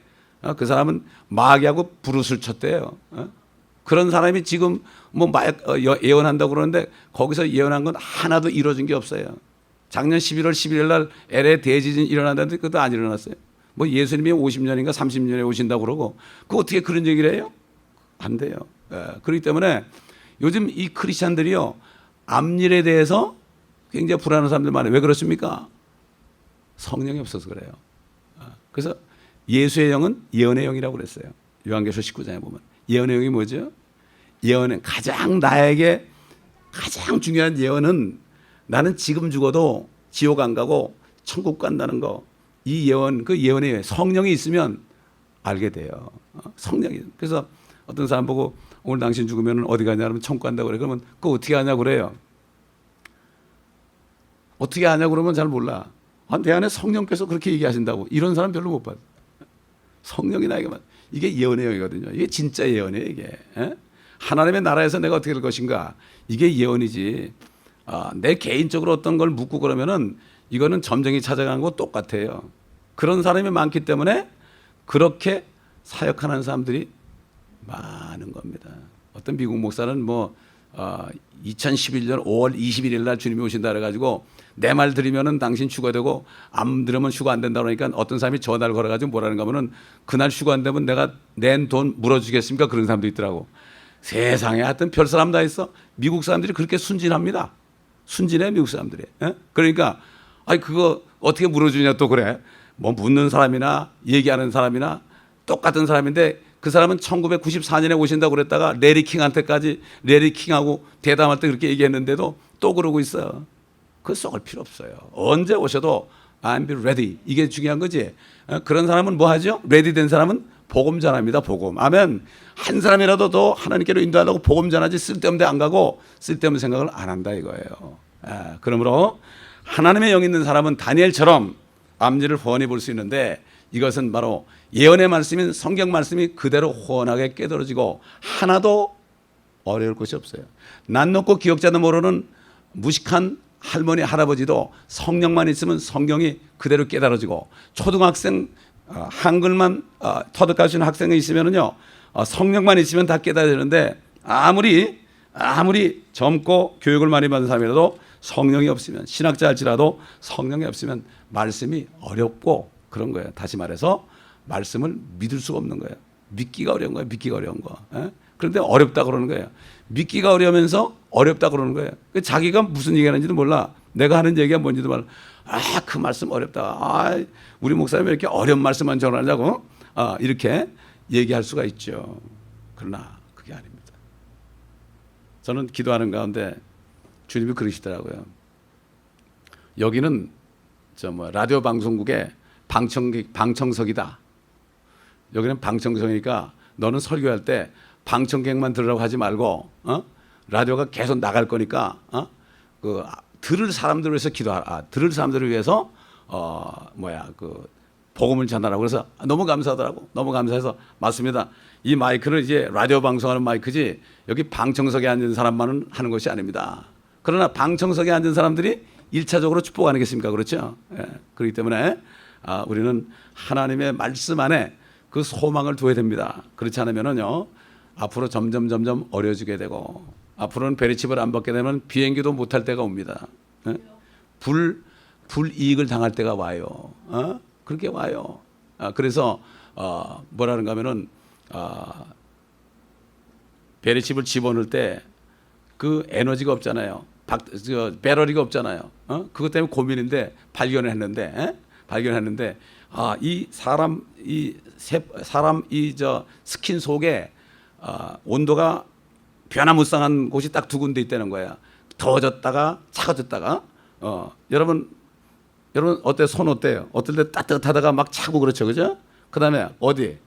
그 사람은 마귀하고 부르스를 쳤대요. 그런 사람이 지금 뭐 마약 예언한다고 그러는데 거기서 예언한 건 하나도 이루어진 게 없어요. 작년 11월 11일 날 LA 대지진 일어난다는데 그것도 안 일어났어요. 뭐 예수님이 50년인가 30년에 오신다고 그러고 그 어떻게 그런 얘기를 해요? 안 돼요. 그렇기 때문에 요즘 이 크리스찬들이요 앞일에 대해서 굉장히 불안한 사람들 많아요. 왜 그렇습니까? 성령이 없어서 그래요. 그래서 예수의 영은 예언의 영이라고 그랬어요. 요한계시록 19장에 보면 예언의 영이 뭐죠? 예언은 가장 나에게 가장 중요한 예언은 나는 지금 죽어도 지옥 안 가고 천국 간다는 거. 이 예언, 그 예언의 성령이 있으면 알게 돼요. 성령이. 그래서 어떤 사람 보고 오늘 당신 죽으면 어디 가냐 그러면 천국 간다고 그래. 그러면 그거 어떻게 하냐고 그래요. 어떻게 하냐고 그러면 잘 몰라. 내 안에 성령께서 그렇게 얘기하신다고. 이런 사람 별로 못 봐요. 성령이 나에게만. 이게 예언의 영이거든요. 이게 진짜 예언이에요, 이게. 하나님의 나라에서 내가 어떻게 될 것인가. 이게 예언이지. 내 개인적으로 어떤 걸 묻고 그러면은 이거는 점쟁이 찾아가는 거 똑같아요. 그런 사람이 많기 때문에 그렇게 사역하는 사람들이 많은 겁니다. 어떤 미국 목사는 뭐 2011년 5월 21일 날 주님이 오신다 그래가지고 내 말 들으면은 당신 휴가 되고 안 들으면 휴가 안 된다 그러니까 어떤 사람이 전화를 걸어가지고 뭐라는가 하면은 그날 휴가 안 되면 내가 낸 돈 물어주겠습니까? 그런 사람도 있더라고. 세상에 하여튼 별 사람 다 있어. 미국 사람들이 그렇게 순진합니다. 순진해 미국 사람들이. 그러니까 아니 그거 어떻게 물어주냐 또 그래. 뭐 묻는 사람이나 얘기하는 사람이나 똑같은 사람인데 그 사람은 1994년에 오신다고 그랬다가 레리 킹한테까지 레리 킹하고 대담할 때 그렇게 얘기했는데도 또 그러고 있어요. 그거 썩을 필요 없어요. 언제 오셔도 I'm be ready. 이게 중요한 거지. 그런 사람은 뭐 하죠? 레디 된 사람은 복음 전합니다. 복음. 아멘. 한 사람이라도 더 하나님께로 인도하려고 복음 전하지 쓸데없는 데 안 가고 쓸데없는 생각을 안 한다 이거예요. 그러므로 하나님의 영 있는 사람은 다니엘처럼 앞일을 훤히 볼 수 있는데 이것은 바로 예언의 말씀인 성경 말씀이 그대로 훤하게 깨달아지고 하나도 어려울 것이 없어요. 난 높고 기억자도 모르는 무식한 할머니 할아버지도 성령만 있으면 성경이 그대로 깨달아지고 초등학생 한글만 터득할 수 있는 학생이 있으면요 성령만 있으면 다 깨달아지는데 아무리 젊고 교육을 많이 받은 사람이라도 성령이 없으면 신학자 할지라도 성령이 없으면 말씀이 어렵고 그런 거예요. 다시 말해서 말씀을 믿을 수가 없는 거예요. 믿기가 어려운 거예요. 믿기가 어려운 거. 그런데 어렵다 그러는 거예요. 믿기가 어려우면서 어렵다 그러는 거예요. 자기가 무슨 얘기하는지도 몰라. 내가 하는 얘기가 뭔지도 몰라. 그 말씀 어렵다. 우리 목사님이 이렇게 어려운 말씀만 전하려고 이렇게 얘기할 수가 있죠. 그러나 그게 아닙니다. 저는 기도하는 가운데 주님이 그러시더라고요. 여기는 라디오 방송국의 방청석이다. 여기는 방청석이니까 너는 설교할 때 방청객만 들으라고 하지 말고 라디오가 계속 나갈 거니까 들을 사람들을 위해서 들을 사람들을 위해서 복음을 전하라고. 그래서 너무 감사하더라고. 너무 감사해서 맞습니다. 이 마이크는 이제 라디오 방송하는 마이크지 여기 방청석에 앉은 사람만은 하는 것이 아닙니다. 그러나 방청석에 앉은 사람들이 1차적으로 축복 아니겠습니까? 그렇죠? 그렇기 때문에 우리는 하나님의 말씀 안에 그 소망을 둬야 됩니다. 그렇지 않으면요 앞으로 점점 어려지게 되고 앞으로는 베리칩을 안 받게 되면 비행기도 못할 때가 옵니다. 불이익을 당할 때가 와요. 그렇게 와요. 그래서 뭐라는가 하면은 베리칩을 집어넣을 때 그 에너지가 없잖아요. 배럴이가 없잖아요. 그것 때문에 고민인데 발견했는데 이 사람 스킨 속에 온도가 변화무쌍한 곳이 딱 두 군데 있다는 거야. 더워졌다가 차가워졌다가. 여러분 어때? 손 어때요? 어떨 때 따뜻하다가 막 차고 그렇죠, 그죠? 그다음에 어디?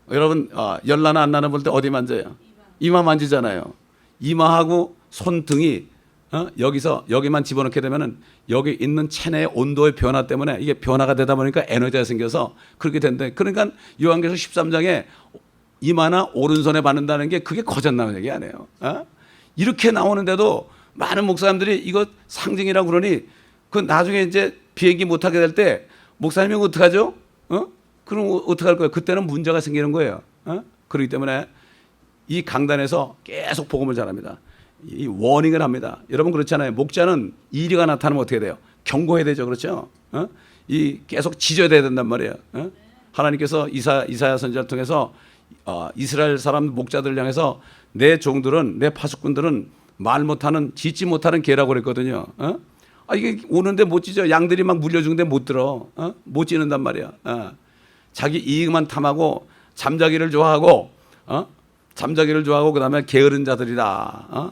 여러분 열나나 안 나나 볼 때 어디 만져요? 이마 만지잖아요. 이마하고 손등이 여기만 집어넣게 되면은 여기 있는 체내의 온도의 변화 때문에 이게 변화가 되다 보니까 에너지가 생겨서 그렇게 된다. 그러니까 요한계시록 13장에 이마나 오른손에 받는다는 게 그게 거짓나는 얘기 아니에요. 이렇게 나오는데도 많은 목사님들이 이거 상징이라고 그러니 그 나중에 이제 비행기 못 타게 될 때 목사님이 어떡하죠? 그럼 어떡할 거예요? 그때는 문제가 생기는 거예요. 그렇기 때문에 이 강단에서 계속 복음을 전합니다. 이 워닝을 합니다. 여러분 그렇잖아요. 목자는 이리가 나타나면 어떻게 돼요? 경고해야 되죠. 그렇죠? 이 계속 지져야 된단 말이에요. 하나님께서 이사야 선지자를 통해서 이스라엘 사람 목자들을 향해서 내 종들은, 내 파수꾼들은 말 못하는, 짖지 못하는 개라고 그랬거든요. 이게 오는데 못 짖어. 양들이 막 물려주는데 못 들어. 못 짖는단 말이야. 자기 이익만 탐하고 잠자기를 좋아하고 그다음에 게으른 자들이다.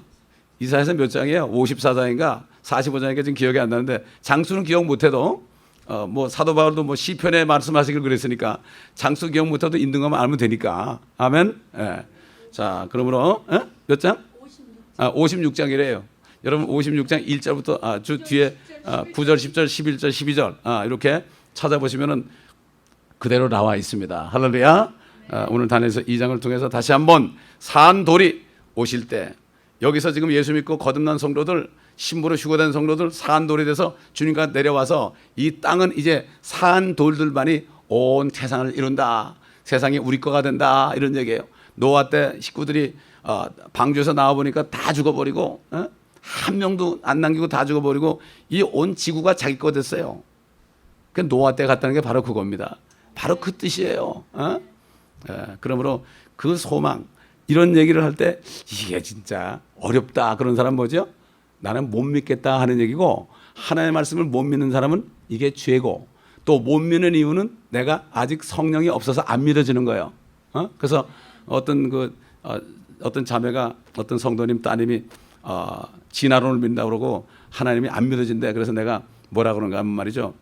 이사야서 몇 장이에요? 54장인가 45장인가 지금 기억이 안 나는데 장수는 기억 못해도 뭐 사도 바울도 뭐 시편에 말씀하시길 그랬으니까 장수 기억 못해도 있는 것만 알면 되니까. 아멘. 예. 자, 그러므로 몇 장? 56장이래요. 여러분 56장 1절부터 주 뒤에 9절, 10절, 11절, 12절 이렇게 찾아보시면은 그대로 나와 있습니다. 할렐루야. 오늘 단에서 2장을 통해서 다시 한번 산돌이 오실 때 여기서 지금 예수 믿고 거듭난 성도들, 신부로 휴거된 성도들 산돌이 돼서 주님과 내려와서 이 땅은 이제 산돌들만이 온 세상을 이룬다. 세상이 우리 거가 된다. 이런 얘기예요. 노아 때 식구들이 방주에서 나와보니까 다 죽어버리고 한 명도 안 남기고 다 죽어버리고 이 온 지구가 자기 거 됐어요. 그 노아 때 갔다는 게 바로 그겁니다. 바로 그 뜻이에요. 그러므로 그 소망 이런 얘기를 할 때 이게 진짜 어렵다 그런 사람 뭐죠? 나는 못 믿겠다 하는 얘기고 하나님의 말씀을 못 믿는 사람은 이게 죄고 또 못 믿는 이유는 내가 아직 성령이 없어서 안 믿어지는 거예요. 그래서 어떤 자매가 어떤 성도님 따님이 진화론을 믿는다고 그러고 하나님이 안 믿어진대. 그래서 내가 뭐라 그런가 하면 말이죠.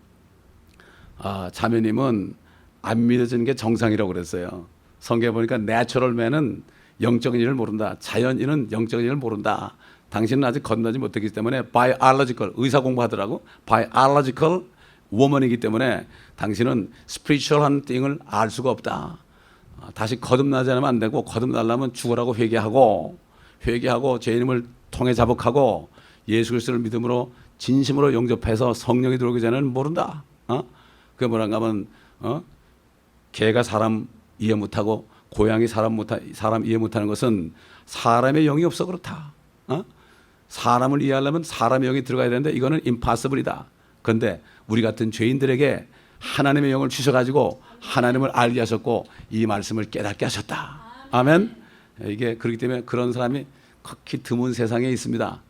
자매님은 안 믿어지는 게 정상이라고 그랬어요. 성경에 보니까 내추럴 맨은 영적인 일을 모른다. 자연인은 영적인 일을 모른다. 당신은 아직 건너지 못했기 때문에 biological 의사 공부하더라고. biological woman이기 때문에 당신은 spiritual한 thing을 알 수가 없다. 다시 거듭나지 않으면 안 되고 거듭나려면 죽으라고 회개하고 죄인임을 통해 자복하고 예수 그리스도를 믿음으로 진심으로 영접해서 성령이 들어오기 전에는 모른다. 그게 뭐란가 하면 개가 사람 이해 못하고 고양이 사람 이해 못하는 것은 사람의 영이 없어 그렇다. 사람을 이해하려면 사람의 영이 들어가야 되는데 이거는 impossible이다. 그런데 우리 같은 죄인들에게 하나님의 영을 주셔가지고 하나님을 알게 하셨고 이 말씀을 깨닫게 하셨다. 아멘. 이게 그렇기 때문에 그런 사람이 극히 드문 세상에 있습니다.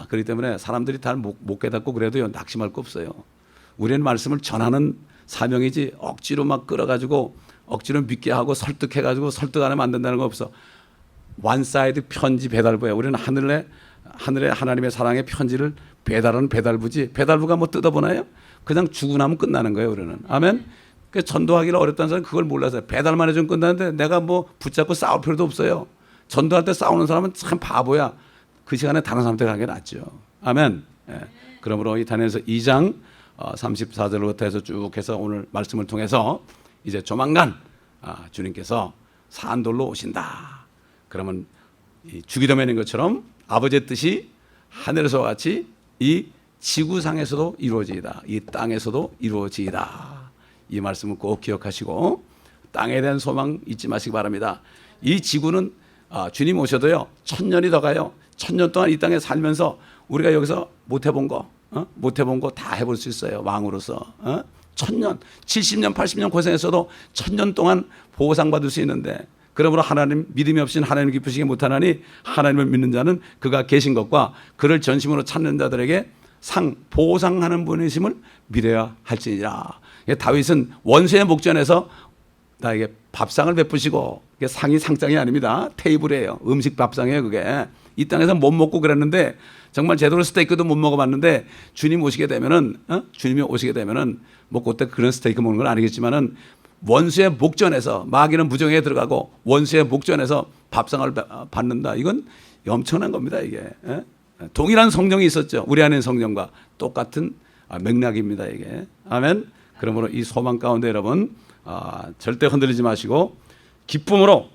그렇기 때문에 사람들이 다 못 깨닫고 그래도요 낙심할 거 없어요. 우리는 말씀을 전하는 사명이지 억지로 막 끌어가지고 억지로 믿게 하고 설득해가지고 설득 안 하면 안 된다는 거 없어. 원사이드 편지 배달부야. 우리는 하늘에 하나님의 사랑의 편지를 배달하는 배달부지. 배달부가 뭐 뜯어보나요? 그냥 주고 나면 끝나는 거예요. 우리는. 아멘. 그 전도하기가 어렵다는 사람은 그걸 몰라서 배달만 해주면 끝나는데 내가 뭐 붙잡고 싸울 필요도 없어요. 전도할 때 싸우는 사람은 참 바보야. 그 시간에 다른 사람한테 가는 게 낫죠. 아멘. 그러므로 이 다니엘서 2장 34절부터 해서 쭉 해서 오늘 말씀을 통해서 이제 조만간 주님께서 산돌로 오신다. 그러면 이 주기도면인 것처럼 아버지의 뜻이 하늘에서와 같이 이 지구상에서도 이루어지이다. 이 땅에서도 이루어지이다. 이 말씀을 꼭 기억하시고 땅에 대한 소망 잊지 마시기 바랍니다. 이 지구는 주님 오셔도요 1000년이 더 가요. 1000년 동안 이 땅에 살면서 우리가 여기서 못 해본 거 다 해볼 수 있어요. 왕으로서 1000년, 70년, 80년 고생했어도 1000년 동안 보상받을 수 있는데 그러므로 하나님 믿음이 없이는 하나님 기쁘시게 못하나니 하나님을 믿는 자는 그가 계신 것과 그를 전심으로 찾는 자들에게 보상하는 분이심을 믿어야 할지니라. 다윗은 원수의 목전에서 나에게 밥상을 베푸시고 이게 상이 상장이 아닙니다. 테이블이에요. 음식 밥상이에요. 그게 이 땅에서 못 먹고 그랬는데 정말 제대로 스테이크도 못 먹어봤는데 주님이 오시게 되면은 뭐 그때 그런 스테이크 먹는 건 아니겠지만은 원수의 목전에서 마귀는 무정에 들어가고 원수의 목전에서 밥상을 받는다. 이건 엄청난 겁니다. 이게 동일한 성령이 있었죠. 우리 안에 성령과 똑같은 맥락입니다. 이게 아멘. 그러므로 이 소망 가운데 여러분 절대 흔들리지 마시고 기쁨으로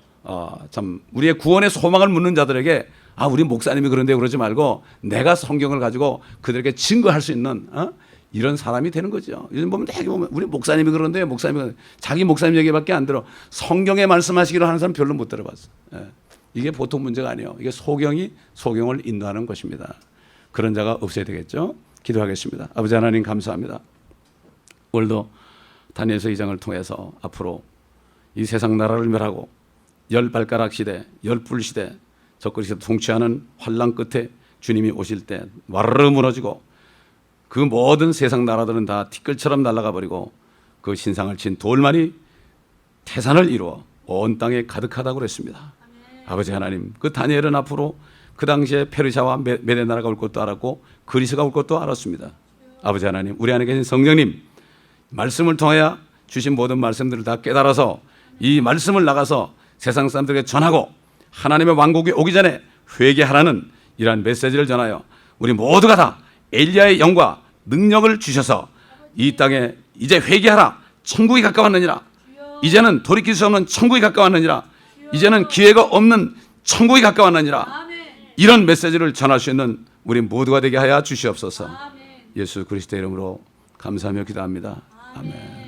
참 우리의 구원의 소망을 묻는 자들에게 우리 목사님이 그런데 그러지 말고 내가 성경을 가지고 그들에게 증거할 수 있는 이런 사람이 되는 거죠. 요즘 보면 되게 보면 우리 목사님이 그런데 자기 목사님 얘기밖에 안 들어. 성경에 말씀하시기로 하는 사람 별로 못 들어봤어. 이게 보통 문제가 아니에요. 이게 소경이 소경을 인도하는 것입니다. 그런 자가 없어야 되겠죠. 기도하겠습니다. 아버지 하나님 감사합니다. 오늘도 다니엘서 2장을 통해서 앞으로 이 세상 나라를 멸하고 열 발가락 시대, 열불 시대, 적그리스도 통치하는 환란 끝에 주님이 오실 때 와르르 무너지고 그 모든 세상 나라들은 다 티끌처럼 날아가 버리고 그 신상을 친 돌만이 태산을 이루어 온 땅에 가득하다고 그랬습니다. 아버지 하나님, 그 다니엘은 앞으로 그 당시에 페르시아와 메대 나라가 올 것도 알았고 그리스가 올 것도 알았습니다. 아버지 하나님, 우리 안에 계신 성령님 말씀을 통하여 주신 모든 말씀들을 다 깨달아서 이 말씀을 나가서 세상 사람들에게 전하고 하나님의 왕국이 오기 전에 회개하라는 이러한 메시지를 전하여 우리 모두가 다 엘리야의 영과 능력을 주셔서 이 땅에 이제 회개하라, 천국이 가까웠느니라, 이제는 돌이킬 수 없는 천국이 가까웠느니라, 이제는 기회가 없는 천국이 가까웠느니라, 이런 메시지를 전할 수 있는 우리 모두가 되게 하여 주시옵소서. 예수 그리스도의 이름으로 감사하며 기도합니다. 아멘.